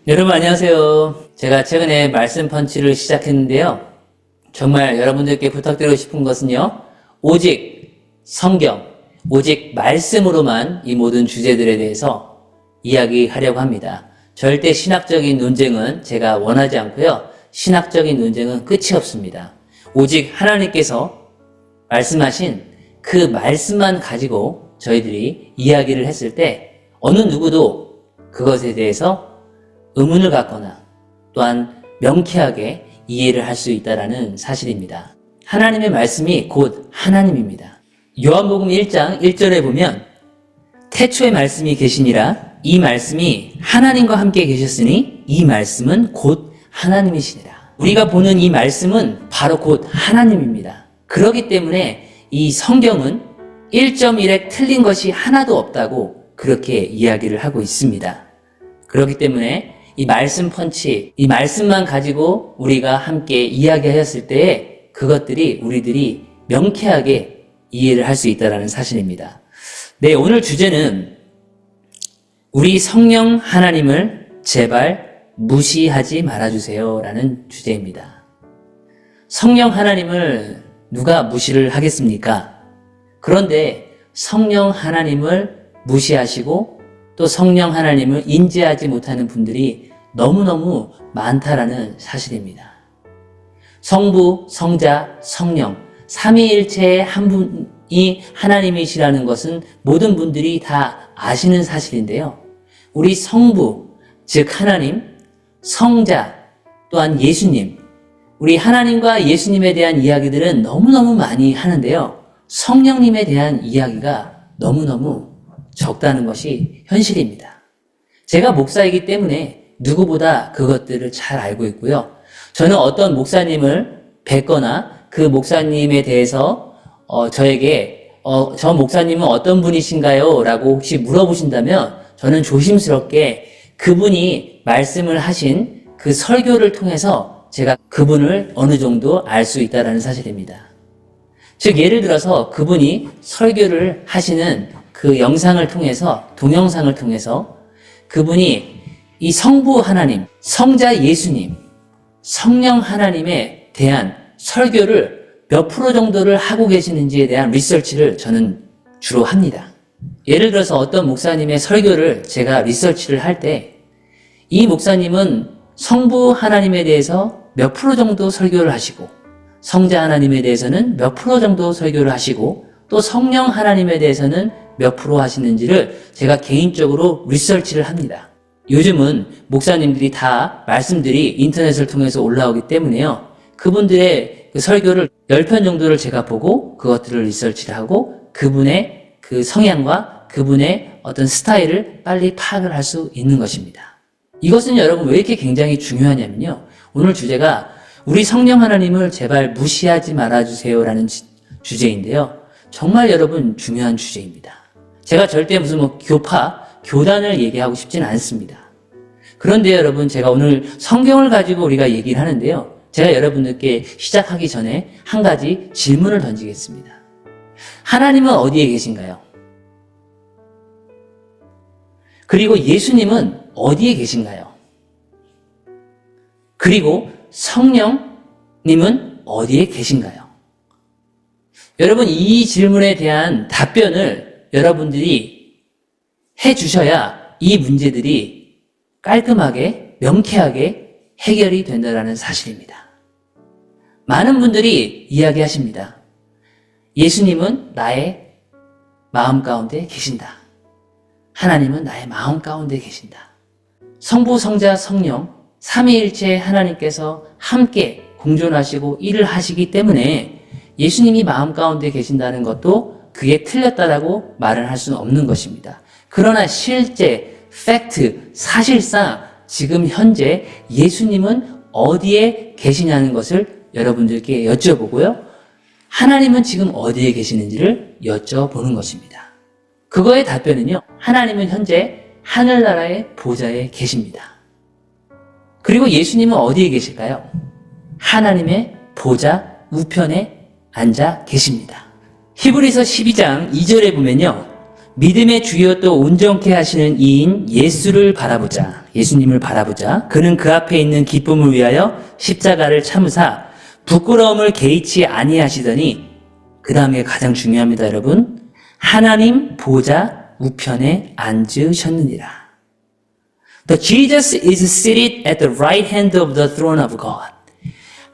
여러분 안녕하세요. 제가 최근에 말씀 펀치를 시작했는데요. 정말 여러분들께 부탁드리고 싶은 것은요. 오직 성경, 오직 말씀으로만 이 모든 주제들에 대해서 이야기하려고 합니다. 절대 신학적인 논쟁은 제가 원하지 않고요. 신학적인 논쟁은 끝이 없습니다. 오직 하나님께서 말씀하신 그 말씀만 가지고 저희들이 이야기를 했을 때 어느 누구도 그것에 대해서 의문을 갖거나 또한 명쾌하게 이해를 할 수 있다는 사실입니다. 하나님의 말씀이 곧 하나님입니다. 요한복음 1장 1절에 보면 태초에 말씀이 계시니라 이 말씀이 하나님과 함께 계셨으니 이 말씀은 곧 하나님이시니라. 우리가 보는 이 말씀은 바로 곧 하나님입니다. 그렇기 때문에 이 성경은 1.1획 틀린 것이 하나도 없다고 그렇게 이야기를 하고 있습니다. 그렇기 때문에 이 말씀 펀치, 이 말씀만 가지고 우리가 함께 이야기하였을 때에 그것들이 우리들이 명쾌하게 이해를 할 수 있다는 사실입니다. 네, 오늘 주제는 우리 성령 하나님을 제발 무시하지 말아주세요 라는 주제입니다. 성령 하나님을 누가 무시를 하겠습니까? 그런데 성령 하나님을 무시하시고 또 성령 하나님을 인지하지 못하는 분들이 너무너무 많다라는 사실입니다. 성부, 성자, 성령, 삼위일체의 한 분이 하나님이시라는 것은 모든 분들이 다 아시는 사실인데요. 우리 성부, 즉 하나님, 성자, 또한 예수님, 우리 하나님과 예수님에 대한 이야기들은 너무너무 많이 하는데요. 성령님에 대한 이야기가 너무너무 적다는 것이 현실입니다. 제가 목사이기 때문에 누구보다 그것들을 잘 알고 있고요. 저는 어떤 목사님을 뵙거나 그 목사님에 대해서 저에게 저 목사님은 어떤 분이신가요? 라고 혹시 물어보신다면 저는 조심스럽게 그분이 말씀을 하신 그 설교를 통해서 제가 그분을 어느 정도 알 수 있다는 사실입니다. 즉 예를 들어서 그분이 설교를 하시는 그 영상을 통해서, 동영상을 통해서 그분이 이 성부 하나님, 성자 예수님, 성령 하나님에 대한 설교를 몇 프로 정도를 하고 계시는지에 대한 리서치를 저는 주로 합니다. 예를 들어서 어떤 목사님의 설교를 제가 리서치를 할 때 이 목사님은 성부 하나님에 대해서 몇 프로 정도 설교를 하시고 성자 하나님에 대해서는 몇 프로 정도 설교를 하시고 또 성령 하나님에 대해서는 몇 프로 하시는지를 제가 개인적으로 리서치를 합니다. 요즘은 목사님들이 다 말씀들이 인터넷을 통해서 올라오기 때문에요. 그분들의 그 설교를 10편 정도를 제가 보고 그것들을 리서치를 하고 그분의 그 성향과 그분의 어떤 스타일을 빨리 파악을 할 수 있는 것입니다. 이것은 여러분 왜 이렇게 굉장히 중요하냐면요. 오늘 주제가 우리 성령 하나님을 제발 무시하지 말아주세요라는 주제인데요. 정말 여러분 중요한 주제입니다. 제가 절대 무슨 교단을 얘기하고 싶지는 않습니다. 그런데 여러분 제가 오늘 성경을 가지고 우리가 얘기를 하는데요. 제가 여러분들께 시작하기 전에 한 가지 질문을 던지겠습니다. 하나님은 어디에 계신가요? 그리고 예수님은 어디에 계신가요? 그리고 성령님은 어디에 계신가요? 여러분 이 질문에 대한 답변을 여러분들이 해주셔야 이 문제들이 깔끔하게 명쾌하게 해결이 된다는 사실입니다. 많은 분들이 이야기하십니다. 예수님은 나의 마음 가운데 계신다. 하나님은 나의 마음 가운데 계신다. 성부, 성자, 성령 삼위일체 하나님께서 함께 공존하시고 일을 하시기 때문에 예수님이 마음 가운데 계신다는 것도 그게 틀렸다라고 말을 할 수는 없는 것입니다. 그러나 실제 팩트, 사실상 지금 현재 예수님은 어디에 계시냐는 것을 여러분들께 여쭤보고요. 하나님은 지금 어디에 계시는지를 여쭤보는 것입니다. 그거의 답변은요. 하나님은 현재 하늘나라의 보좌에 계십니다. 그리고 예수님은 어디에 계실까요? 하나님의 보좌 우편에 앉아 계십니다. 히브리서 12장 2절에 보면요. 믿음의 주여 또 온전케 하시는 이인 예수님을 바라보자. 그는 그 앞에 있는 기쁨을 위하여 십자가를 참으사 부끄러움을 개의치 아니하시더니 그 다음에 가장 중요합니다, 여러분. 하나님 보좌 우편에 앉으셨느니라. The Jesus is seated at the right hand of the throne of God.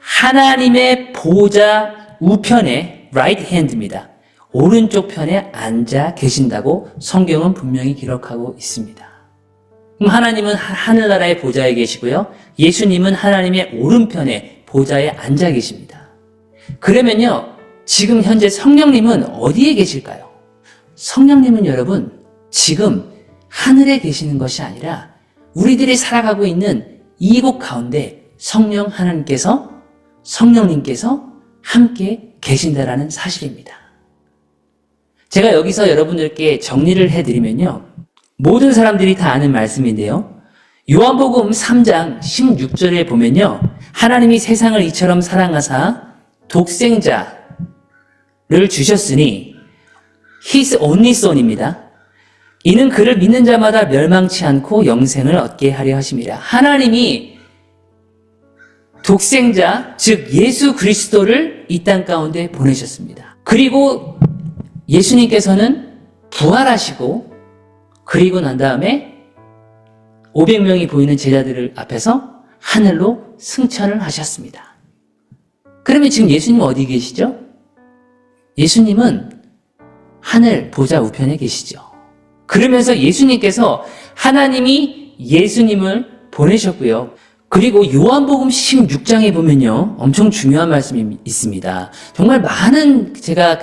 하나님의 보좌 우편에 right hand입니다. 오른쪽 편에 앉아 계신다고 성경은 분명히 기록하고 있습니다. 그럼 하나님은 하늘나라의 보좌에 계시고요. 예수님은 하나님의 오른편에 보좌에 앉아 계십니다. 그러면요, 지금 현재 성령님은 어디에 계실까요? 성령님은 여러분, 지금 하늘에 계시는 것이 아니라 우리들이 살아가고 있는 이곳 가운데 성령님께서 함께 계신다라는 사실입니다. 제가 여기서 여러분들께 정리를 해드리면요. 모든 사람들이 다 아는 말씀인데요. 요한복음 3장 16절에 보면요. 하나님이 세상을 이처럼 사랑하사 독생자를 주셨으니 His only Son입니다. 이는 그를 믿는 자마다 멸망치 않고 영생을 얻게 하려 하심이라. 하나님이 독생자, 즉 예수 그리스도를 이 땅 가운데 보내셨습니다. 그리고 예수님께서는 부활하시고 그리고 난 다음에 500명이 보이는 제자들 앞에서 하늘로 승천을 하셨습니다. 그러면 지금 예수님은 어디 계시죠? 예수님은 하늘 보좌 우편에 계시죠. 그러면서 예수님께서 하나님이 예수님을 보내셨고요. 그리고 요한복음 16장에 보면요. 엄청 중요한 말씀이 있습니다. 정말 많은 제가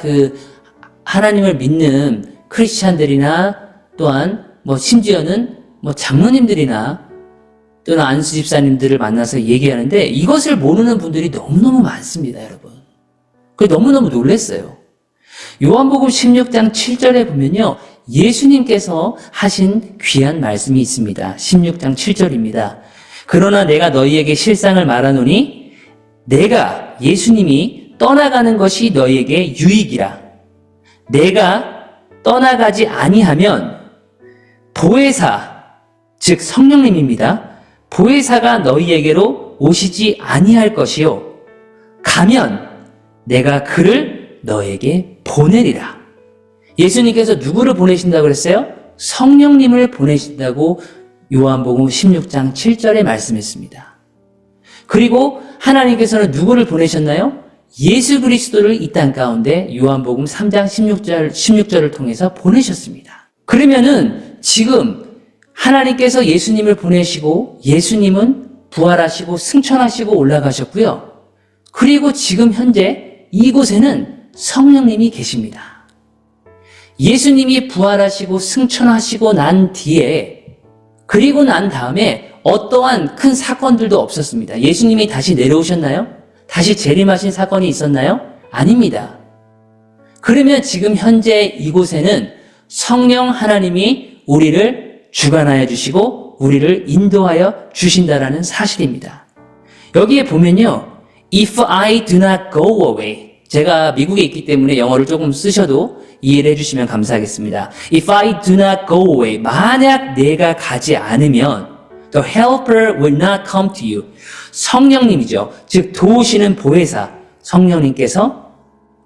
하나님을 믿는 크리스찬들이나 또한 심지어는 장로님들이나 또는 안수 집사님들을 만나서 얘기하는데 이것을 모르는 분들이 너무너무 많습니다, 여러분. 그래서 너무너무 놀랐어요. 요한복음 16장 7절에 보면요. 예수님께서 하신 귀한 말씀이 있습니다. 16장 7절입니다. 그러나 내가 너희에게 실상을 말하노니 내가 예수님이 떠나가는 것이 너희에게 유익이라. 내가 떠나가지 아니하면 보혜사, 즉 성령님입니다. 보혜사가 너희에게로 오시지 아니할 것이요. 가면 내가 그를 너에게 보내리라. 예수님께서 누구를 보내신다고 그랬어요? 성령님을 보내신다고 요한복음 16장 7절에 말씀했습니다. 그리고 하나님께서는 누구를 보내셨나요? 예수 그리스도를 이 땅 가운데 요한복음 3장 16절을 통해서 보내셨습니다. 그러면은 지금 하나님께서 예수님을 보내시고 예수님은 부활하시고 승천하시고 올라가셨고요. 그리고 지금 현재 이곳에는 성령님이 계십니다. 예수님이 부활하시고 승천하시고 난 뒤에 그리고 난 다음에 어떠한 큰 사건들도 없었습니다. 예수님이 다시 내려오셨나요? 다시 재림하신 사건이 있었나요? 아닙니다. 그러면 지금 현재 이곳에는 성령 하나님이 우리를 주관하여 주시고 우리를 인도하여 주신다라는 사실입니다. 여기에 보면요. If I do not go away. 제가 미국에 있기 때문에 영어를 조금 쓰셔도 이해를 해주시면 감사하겠습니다. If I do not go away. 만약 내가 가지 않으면 The helper will not come to you. 성령님이죠. 즉 도우시는 보혜사 성령님께서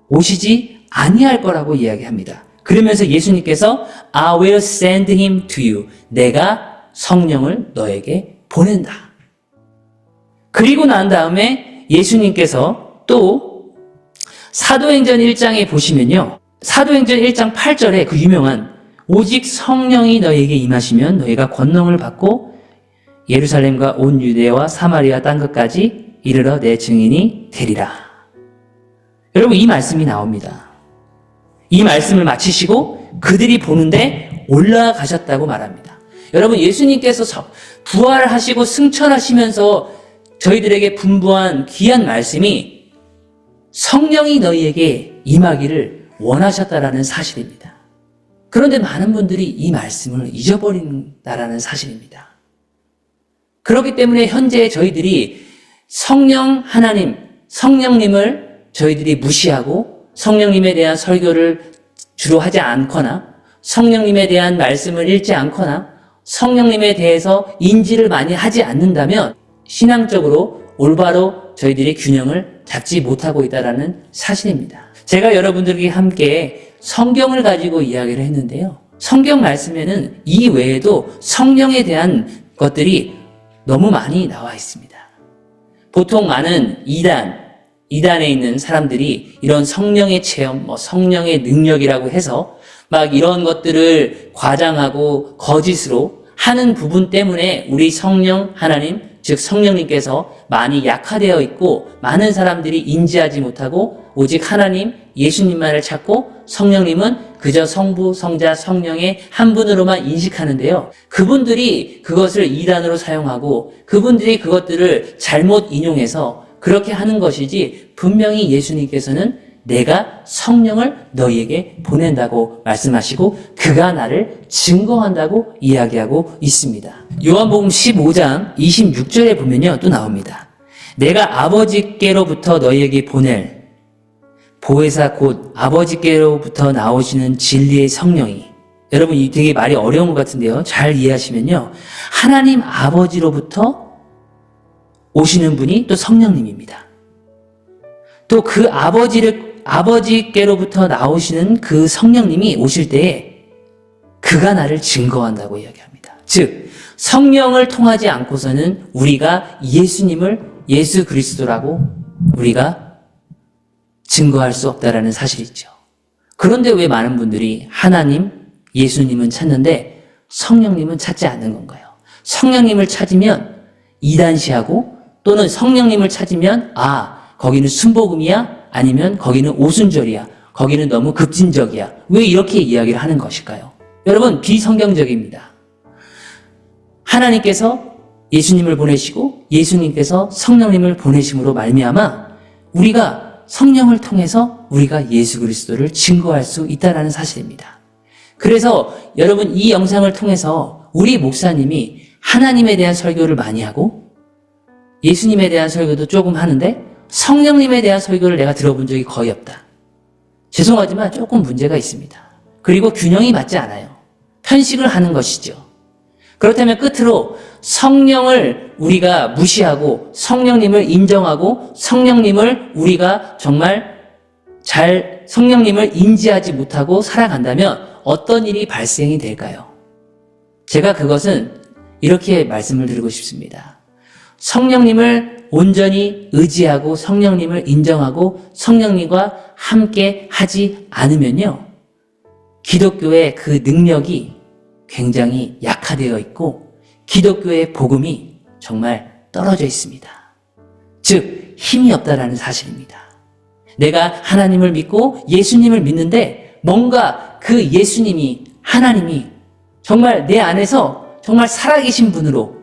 오시지 아니할 거라고 이야기합니다. 그러면서 예수님께서 I will send him to you. 내가 성령을 너에게 보낸다. 그리고 난 다음에 예수님께서 또 사도행전 1장에 보시면요. 사도행전 1장 8절에 그 유명한 오직 성령이 너에게 임하시면 너희가 권능을 받고 예루살렘과 온 유대와 사마리아 땅끝까지 이르러 내 증인이 되리라. 여러분 이 말씀이 나옵니다. 이 말씀을 마치시고 그들이 보는데 올라가셨다고 말합니다. 여러분 예수님께서 부활하시고 승천하시면서 저희들에게 분부한 귀한 말씀이 성령이 너희에게 임하기를 원하셨다라는 사실입니다. 그런데 많은 분들이 이 말씀을 잊어버린다라는 사실입니다. 그렇기 때문에 현재 저희들이 성령님을 저희들이 무시하고 성령님에 대한 설교를 주로 하지 않거나 성령님에 대한 말씀을 읽지 않거나 성령님에 대해서 인지를 많이 하지 않는다면 신앙적으로 올바로 저희들이 균형을 잡지 못하고 있다는 사실입니다. 제가 여러분들에게 함께 성경을 가지고 이야기를 했는데요. 성경 말씀에는 이 외에도 성령에 대한 것들이 너무 많이 나와 있습니다. 보통 많은 이단에 있는 사람들이 이런 성령의 체험, 성령의 능력이라고 해서 막 이런 것들을 과장하고 거짓으로 하는 부분 때문에 우리 성령 하나님, 즉 성령님께서 많이 약화되어 있고 많은 사람들이 인지하지 못하고 오직 하나님, 예수님만을 찾고 성령님은 그저 성부, 성자, 성령의 한 분으로만 인식하는데요. 그분들이 그것을 이단으로 사용하고 그분들이 그것들을 잘못 인용해서 그렇게 하는 것이지 분명히 예수님께서는 내가 성령을 너희에게 보낸다고 말씀하시고 그가 나를 증거한다고 이야기하고 있습니다. 요한복음 15장 26절에 보면요 또 나옵니다. 내가 아버지께로부터 너희에게 보낼 보혜사 곧 아버지께로부터 나오시는 진리의 성령이, 여러분 이 되게 말이 어려운 것 같은데요. 잘 이해하시면요. 하나님 아버지로부터 오시는 분이 또 성령님입니다. 또 그 아버지께로부터 나오시는 그 성령님이 오실 때에 그가 나를 증거한다고 이야기합니다. 즉 성령을 통하지 않고서는 우리가 예수님을 예수 그리스도라고 우리가 증거할 수 없다라는 사실이죠. 그런데 왜 많은 분들이 하나님, 예수님은 찾는데 성령님은 찾지 않는 건가요? 성령님을 찾으면 이단시하고 또는 성령님을 찾으면 거기는 순복음이야? 아니면 거기는 오순절이야? 거기는 너무 급진적이야? 왜 이렇게 이야기를 하는 것일까요? 여러분 비성경적입니다. 하나님께서 예수님을 보내시고 예수님께서 성령님을 보내심으로 말미암아 우리가 성령을 통해서 우리가 예수 그리스도를 증거할 수 있다는 사실입니다. 그래서 여러분 이 영상을 통해서 우리 목사님이 하나님에 대한 설교를 많이 하고 예수님에 대한 설교도 조금 하는데 성령님에 대한 설교를 내가 들어본 적이 거의 없다. 죄송하지만 조금 문제가 있습니다. 그리고 균형이 맞지 않아요. 편식을 하는 것이죠. 그렇다면 끝으로 성령을 우리가 무시하고 성령님을 인정하고 성령님을 우리가 정말 성령님을 인지하지 못하고 살아간다면 어떤 일이 발생이 될까요? 제가 그것은 이렇게 말씀을 드리고 싶습니다. 성령님을 온전히 의지하고 성령님을 인정하고 성령님과 함께 하지 않으면요. 기독교의 그 능력이 굉장히 약화되어 있고 기독교의 복음이 정말 떨어져 있습니다. 즉 힘이 없다라는 사실입니다. 내가 하나님을 믿고 예수님을 믿는데 뭔가 그 예수님이 하나님이 정말 내 안에서 정말 살아계신 분으로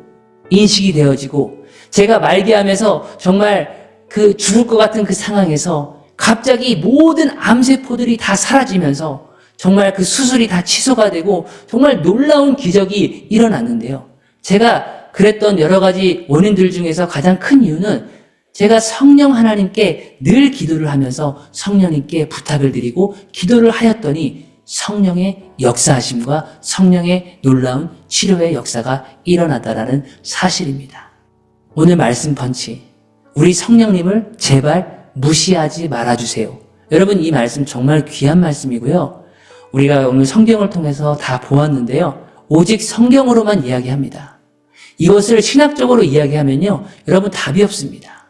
인식이 되어지고 제가 말기암에서 정말 그 죽을 것 같은 그 상황에서 갑자기 모든 암세포들이 다 사라지면서 정말 그 수술이 다 취소가 되고 정말 놀라운 기적이 일어났는데요. 제가 그랬던 여러 가지 원인들 중에서 가장 큰 이유는 제가 성령 하나님께 늘 기도를 하면서 성령님께 부탁을 드리고 기도를 하였더니 성령의 역사하심과 성령의 놀라운 치료의 역사가 일어났다라는 사실입니다. 오늘 말씀 펀치, 우리 성령님을 제발 무시하지 말아주세요. 여러분 이 말씀 정말 귀한 말씀이고요. 우리가 오늘 성경을 통해서 다 보았는데요. 오직 성경으로만 이야기합니다. 이것을 신학적으로 이야기하면요. 여러분 답이 없습니다.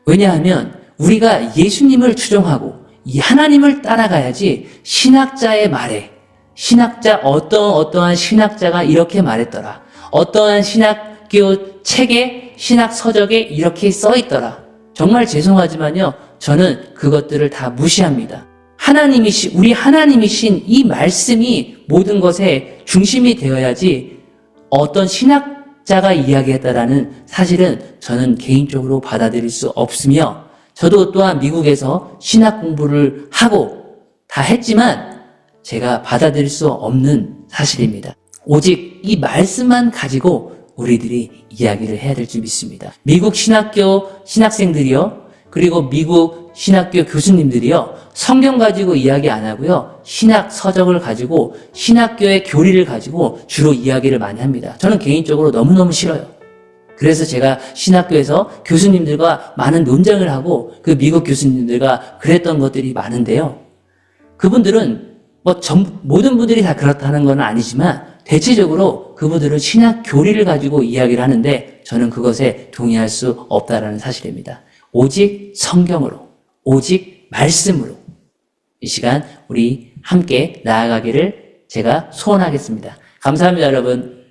왜냐하면 우리가 예수님을 추종하고 이 하나님을 따라가야지 신학자의 말에 어떠한 신학자가 이렇게 말했더라. 어떠한 신학교 책에 신학 서적에 이렇게 써있더라. 정말 죄송하지만요. 저는 그것들을 다 무시합니다. 우리 하나님이신 이 말씀이 모든 것의 중심이 되어야지 어떤 신학자가 이야기했다라는 사실은 저는 개인적으로 받아들일 수 없으며 저도 또한 미국에서 신학 공부를 하고 다 했지만 제가 받아들일 수 없는 사실입니다. 오직 이 말씀만 가지고 우리들이 이야기를 해야 될 줄 믿습니다. 미국 신학교 신학생들이요. 그리고 미국 신학교 교수님들이요, 성경 가지고 이야기 안 하고요, 신학 서적을 가지고, 신학교의 교리를 가지고 주로 이야기를 많이 합니다. 저는 개인적으로 너무너무 싫어요. 그래서 제가 신학교에서 교수님들과 많은 논쟁을 하고 그 미국 교수님들과 그랬던 것들이 많은데요. 그분들은 모든 분들이 다 그렇다는 건 아니지만 대체적으로 그분들은 신학 교리를 가지고 이야기를 하는데 저는 그것에 동의할 수 없다라는 사실입니다. 오직 성경으로, 오직 말씀으로 이 시간 우리 함께 나아가기를 제가 소원하겠습니다. 감사합니다, 여러분.